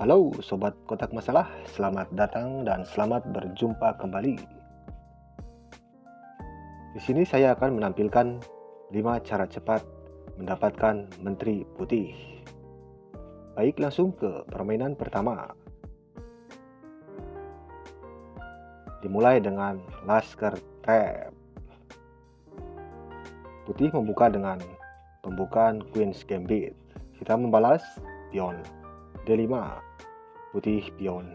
Halo Sobat Kotak Masalah, selamat datang dan selamat berjumpa kembali. Di sini saya akan menampilkan 5 cara cepat mendapatkan Menteri Putih. Baik, langsung ke permainan pertama. Dimulai dengan Laskar Trap. Putih membuka dengan pembukaan Queen's Gambit. Kita membalas pion D5, putih pion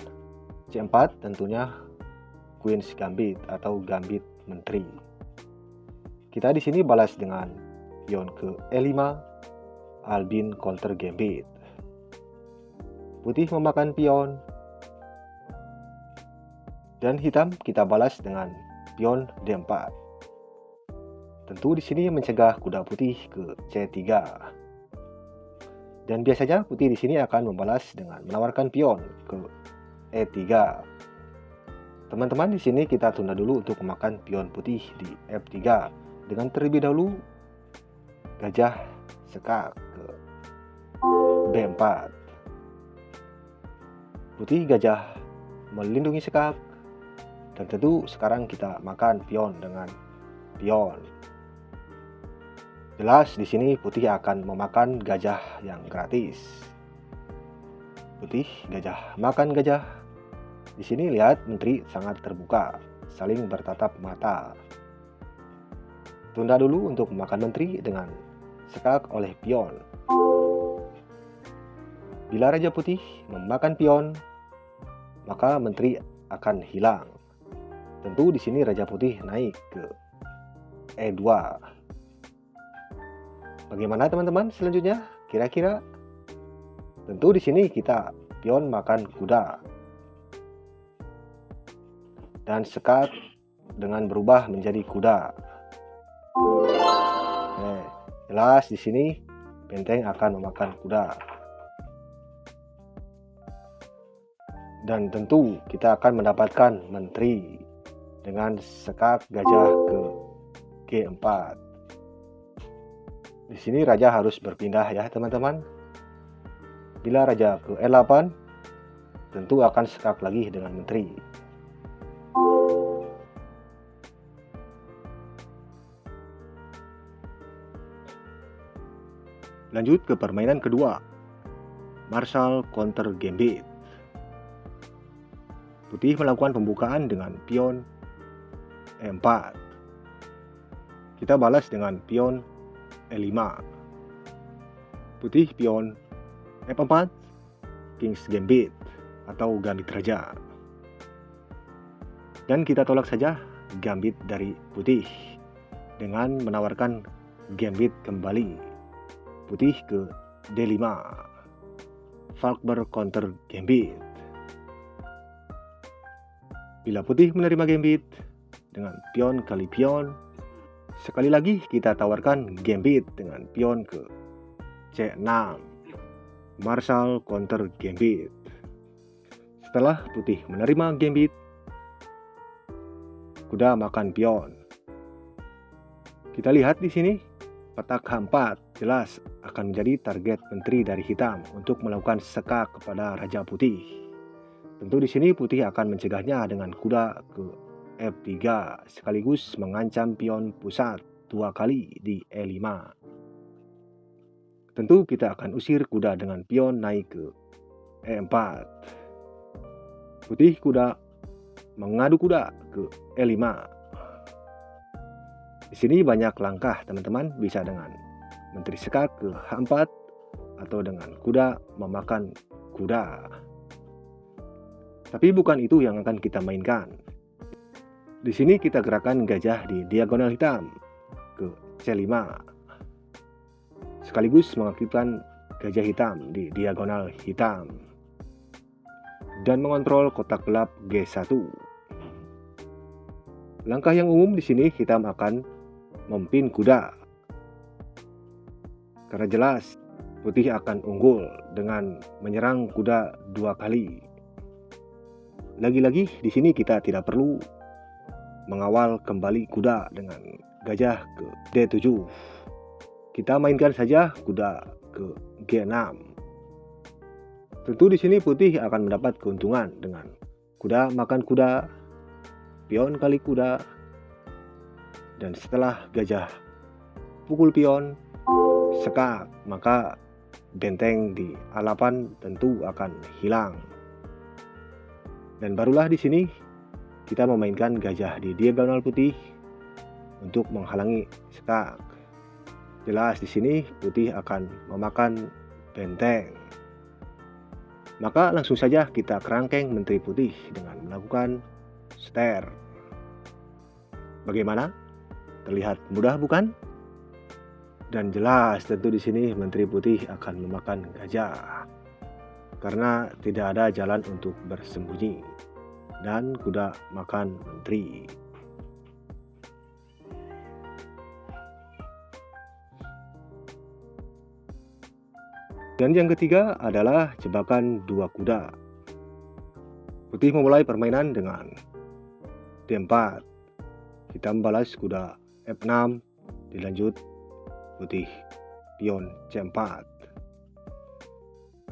C4, tentunya Queen's Gambit atau Gambit Menteri. Kita di sini balas dengan pion ke E5, Albin counter Gambit. Putih memakan pion dan hitam kita balas dengan pion D4. Tentu di sini mencegah kuda putih ke C3. Dan biasanya putih di sini akan membalas dengan menawarkan pion ke E3. Teman-teman, di sini kita tunda dulu untuk memakan pion putih di F3 dengan terlebih dahulu gajah sekak ke B4. Putih gajah melindungi sekak dan tentu sekarang kita makan pion dengan pion. Jelas di sini putih akan memakan gajah yang gratis. Putih gajah makan gajah. Di sini lihat menteri sangat terbuka, saling bertatap mata. Tunda dulu untuk memakan menteri dengan sekak oleh pion. Bila raja putih memakan pion, maka menteri akan hilang. Tentu di sini raja putih naik ke E2. Bagaimana teman-teman selanjutnya? Kira-kira? Tentu di sini kita pion makan kuda. Dan sekak dengan berubah menjadi kuda. Jelas di sini benteng akan memakan kuda. Dan tentu kita akan mendapatkan menteri dengan sekak gajah ke G4. Di sini raja harus berpindah ya teman-teman. Bila raja ke E8, tentu akan sekak lagi dengan menteri. Lanjut ke permainan kedua, Marshal counter Gambit. Putih melakukan pembukaan dengan pion E4. Kita balas dengan pion E5. Putih pion F4, King's Gambit atau Gambit Raja. Dan kita tolak saja Gambit dari putih dengan menawarkan Gambit kembali. Putih ke D5, Falkber counter Gambit. Bila putih menerima Gambit dengan pion kali pion, sekali lagi kita tawarkan Gambit dengan pion ke C6, Marshal counter Gambit. Setelah putih menerima Gambit, kuda makan pion. Kita lihat di sini petak H4 jelas akan menjadi target menteri dari hitam untuk melakukan sekak kepada raja putih. Tentu di sini putih akan mencegahnya dengan kuda ke F3 sekaligus mengancam pion pusat 2 kali di E5. Tentu kita akan usir kuda dengan pion naik ke E4. Putih kuda mengadu kuda ke E5. Di sini banyak langkah teman-teman, bisa dengan menteri sekak ke H4 atau dengan kuda memakan kuda. Tapi bukan itu yang akan kita mainkan. Di sini kita gerakan gajah di diagonal hitam ke C5. Sekaligus mengaktifkan gajah hitam di diagonal hitam. Dan mengontrol kotak gelap G1. Langkah yang umum di sini hitam akan mempin kuda. Karena jelas putih akan unggul dengan menyerang kuda 2 kali. Lagi-lagi di sini kita tidak perlu mengawal kembali kuda dengan gajah ke D7. Kita mainkan saja kuda ke G6. Tentu di sini putih akan mendapat keuntungan dengan kuda makan kuda, pion kali kuda, dan setelah gajah pukul pion, sekak, maka benteng di A8 tentu akan hilang. Dan barulah di sini kita memainkan gajah di diagonal putih untuk menghalangi sekak. Jelas di sini putih akan memakan benteng. Maka langsung saja kita kerangkeng menteri putih dengan melakukan seter. Bagaimana? Terlihat mudah bukan? Dan jelas tentu di sini menteri putih akan memakan gajah. Karena tidak ada jalan untuk bersembunyi. Dan kuda makan menteri. Dan yang ketiga adalah jebakan dua kuda. Putih memulai permainan dengan D4. Kita membalas kuda F6, dilanjut putih pion C4.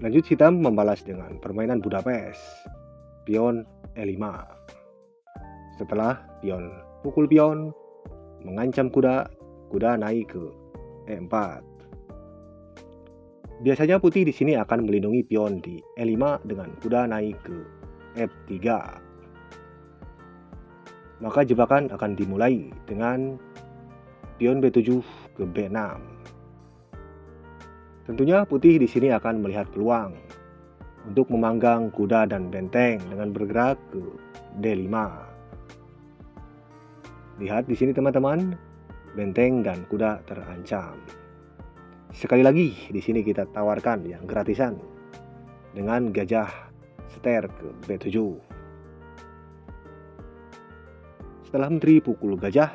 Lanjut hitam membalas dengan permainan Budapest, pion E5. Setelah pion pukul pion, mengancam kuda, kuda naik ke E4. Biasanya putih di sini akan melindungi pion di E5 dengan kuda naik ke F3. Maka jebakan akan dimulai dengan pion B7 ke B6. Tentunya putih di sini akan melihat peluang untuk memanggang kuda dan benteng dengan bergerak ke D5. Lihat di sini teman-teman, benteng dan kuda terancam. Sekali lagi di sini kita tawarkan yang gratisan dengan gajah seter ke B7. Setelah menteri pukul gajah,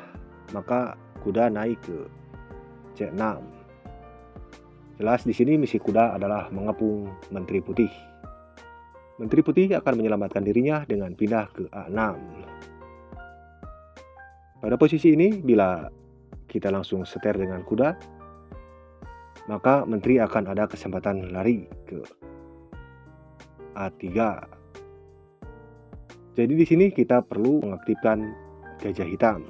maka kuda naik ke C6. Jelas di sini misi kuda adalah mengepung menteri putih. Menteri putih akan menyelamatkan dirinya dengan pindah ke A6. Pada posisi ini, bila kita langsung seter dengan kuda, maka menteri akan ada kesempatan lari ke A3. Jadi di sini kita perlu mengaktifkan gajah hitam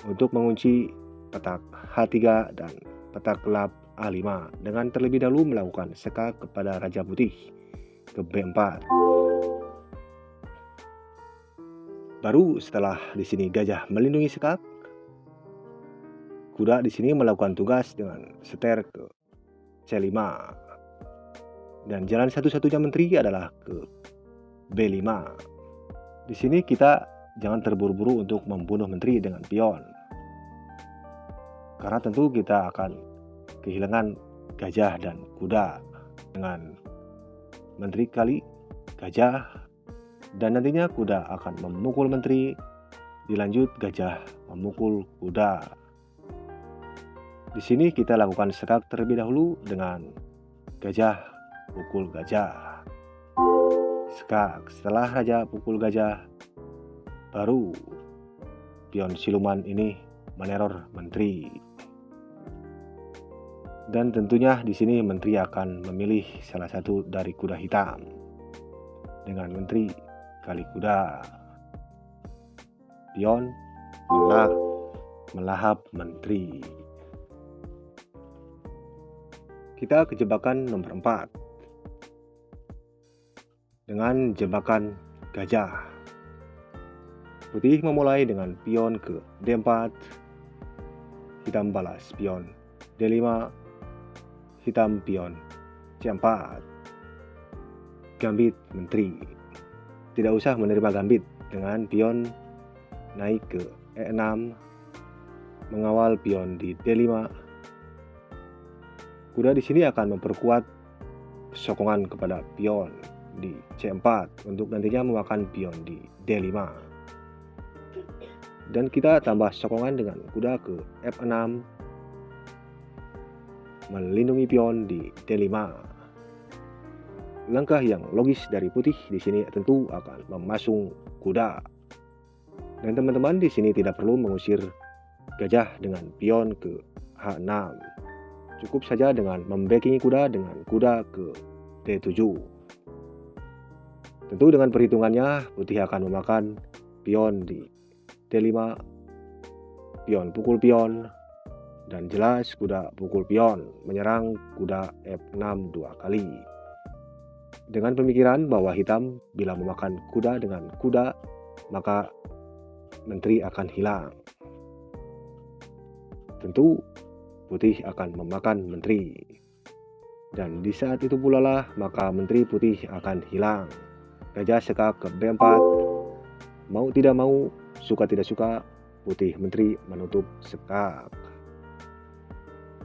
untuk mengunci petak H3 dan petak gelap A5 dengan terlebih dahulu melakukan sekak kepada Raja Putih ke B4. Baru setelah di sini gajah melindungi sekak, kuda di sini melakukan tugas dengan seter ke C5. Dan jalan satu-satunya menteri adalah ke B5. Di sini kita jangan terburu-buru untuk membunuh menteri dengan pion. Karena tentu kita akan kehilangan gajah dan kuda dengan menteri kali gajah, dan nantinya kuda akan memukul menteri, dilanjut gajah memukul kuda. Di sini kita lakukan sekak terlebih dahulu dengan gajah pukul gajah. Sekak setelah raja pukul gajah, baru pion siluman ini meneror menteri. Dan tentunya di sini menteri akan memilih salah satu dari kuda hitam dengan menteri kali kuda. Pion melahap menteri. Kita ke jebakan nomor 4 dengan jebakan gajah. Putih memulai dengan pion ke D4, hitam balas pion D5, hitam pion C4. Gambit menteri. Tidak usah menerima gambit dengan pion naik ke E6, mengawal pion di D5. Kuda di sini akan memperkuat sokongan kepada pion di C4 untuk nantinya memakan pion di D5. Dan kita tambah sokongan dengan kuda ke F6, melindungi pion di D5. Langkah yang logis dari putih di sini tentu akan memasung kuda. Dan teman-teman di sini tidak perlu mengusir gajah dengan pion ke H6. Cukup saja dengan membackingi kuda dengan kuda ke D7. Tentu dengan perhitungannya putih akan memakan pion di D5, pion pukul pion, dan jelas kuda pukul pion menyerang kuda F6 2 kali. Dengan pemikiran bahwa hitam bila memakan kuda dengan kuda, maka menteri akan hilang. Tentu putih akan memakan menteri. Dan di saat itu pula lah maka menteri putih akan hilang. Gajah sekak ke B4. Mau tidak mau, suka tidak suka, putih menteri menutup sekak.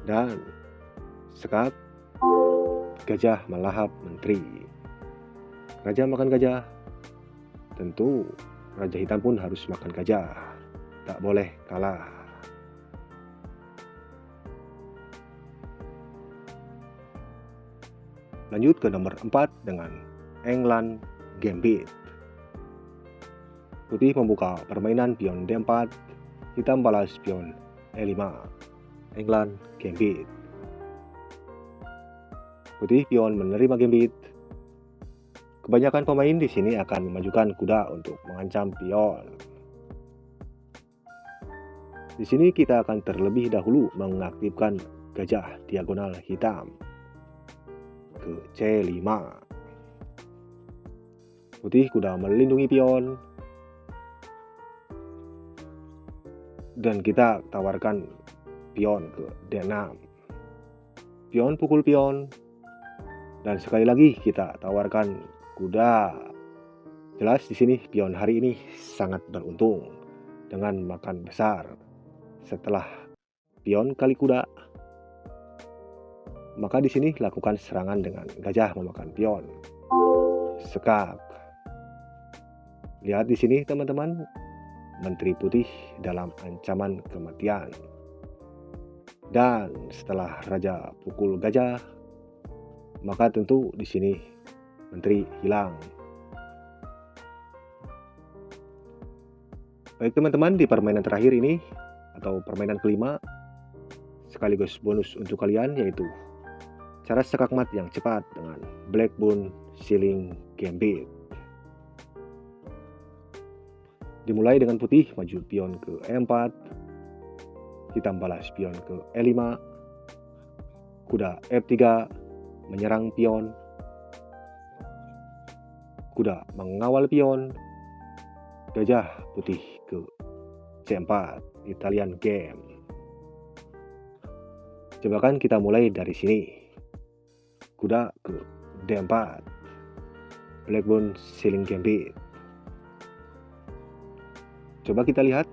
Dan sekak, gajah melahap menteri. Raja makan gajah. Tentu raja hitam pun harus makan gajah. Tak boleh kalah. Lanjut ke nomor 4 dengan England Gambit. Putih membuka permainan pion D4, hitam balas pion E5. England Gambit. Putih pion menerima gambit. Kebanyakan pemain di sini akan memajukan kuda untuk mengancam pion. Di sini kita akan terlebih dahulu mengaktifkan gajah diagonal hitam ke C5. Putih kuda melindungi pion. Dan kita tawarkan pion ke D6. Pion pukul pion. Dan sekali lagi kita tawarkan kuda. Jelas di sini pion hari ini sangat beruntung dengan makan besar. Setelah pion kali kuda, maka di sini lakukan serangan dengan gajah memakan pion. Sekak. Lihat di sini teman-teman, menteri putih dalam ancaman kematian. Dan setelah raja pukul gajah, maka tentu di sini menteri hilang. Baik teman-teman, di permainan terakhir ini atau permainan kelima, sekaligus bonus untuk kalian yaitu cara sekak mat yang cepat dengan Blackbone Ceiling Gambit. Dimulai dengan putih maju pion ke E4, hitam balas pion ke E5, kuda F3 menyerang pion, kuda mengawal pion, gajah putih ke C4, Italian game. Jebakan kita mulai dari sini. Kuda ke D4, Blackbone Ceiling Gambit. Coba kita lihat,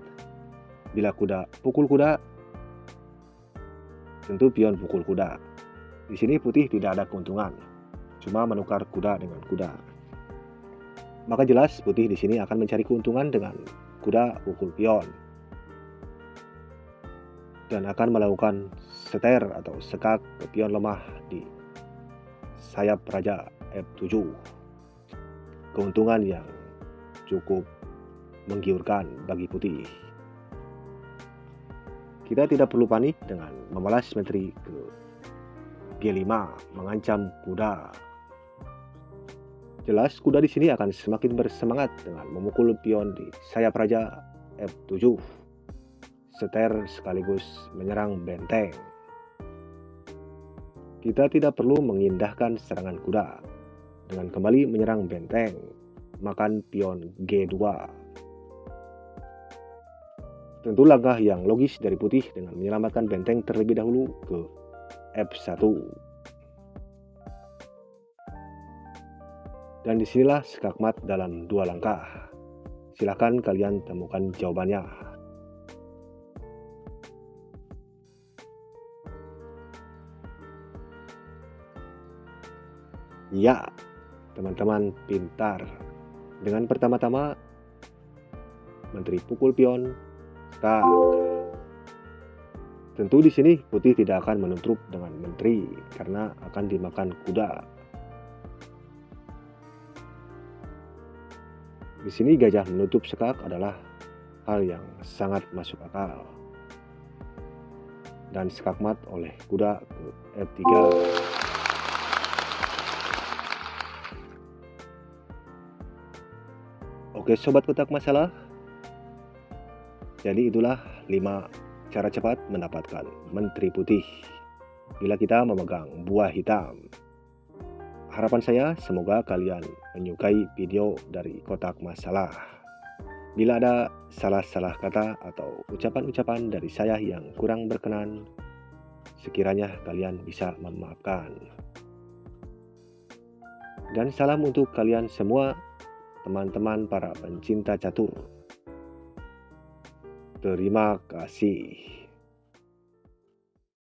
bila kuda pukul kuda, tentu pion pukul kuda. Di sini putih tidak ada keuntungan, cuma menukar kuda dengan kuda. Maka jelas putih di sini akan mencari keuntungan dengan kuda pukul pion dan akan melakukan seter atau sekak ke pion lemah di sayap raja F7. Keuntungan yang cukup menggiurkan bagi putih. Kita tidak perlu panik dengan memelas menteri ke G5 mengancam kuda. Jelas kuda di sini akan semakin bersemangat dengan memukul pion di sayap raja F7. Seter sekaligus menyerang benteng. Kita tidak perlu mengindahkan serangan kuda dengan kembali menyerang benteng, makan pion G2. Tentu langkah yang logis dari putih dengan menyelamatkan benteng terlebih dahulu ke F1. Dan disinilah sekak mat dalam 2 langkah. Silahkan kalian temukan jawabannya. Ya, teman-teman pintar. Dengan pertama-tama menteri pukul pion, sekak. Tentu di sini putih tidak akan menutup dengan menteri karena akan dimakan kuda. Di sini gajah menutup sekak adalah hal yang sangat masuk akal. Dan sekak mat oleh kuda ke F3. Oke sobat kotak masalah, jadi itulah 5 cara cepat mendapatkan menteri putih bila kita memegang buah hitam. Harapan saya semoga kalian menyukai video dari kotak masalah. Bila ada salah-salah kata atau ucapan-ucapan dari saya yang kurang berkenan, sekiranya kalian bisa memaafkan. Dan salam untuk kalian semua, teman-teman para pencinta catur. Terima kasih.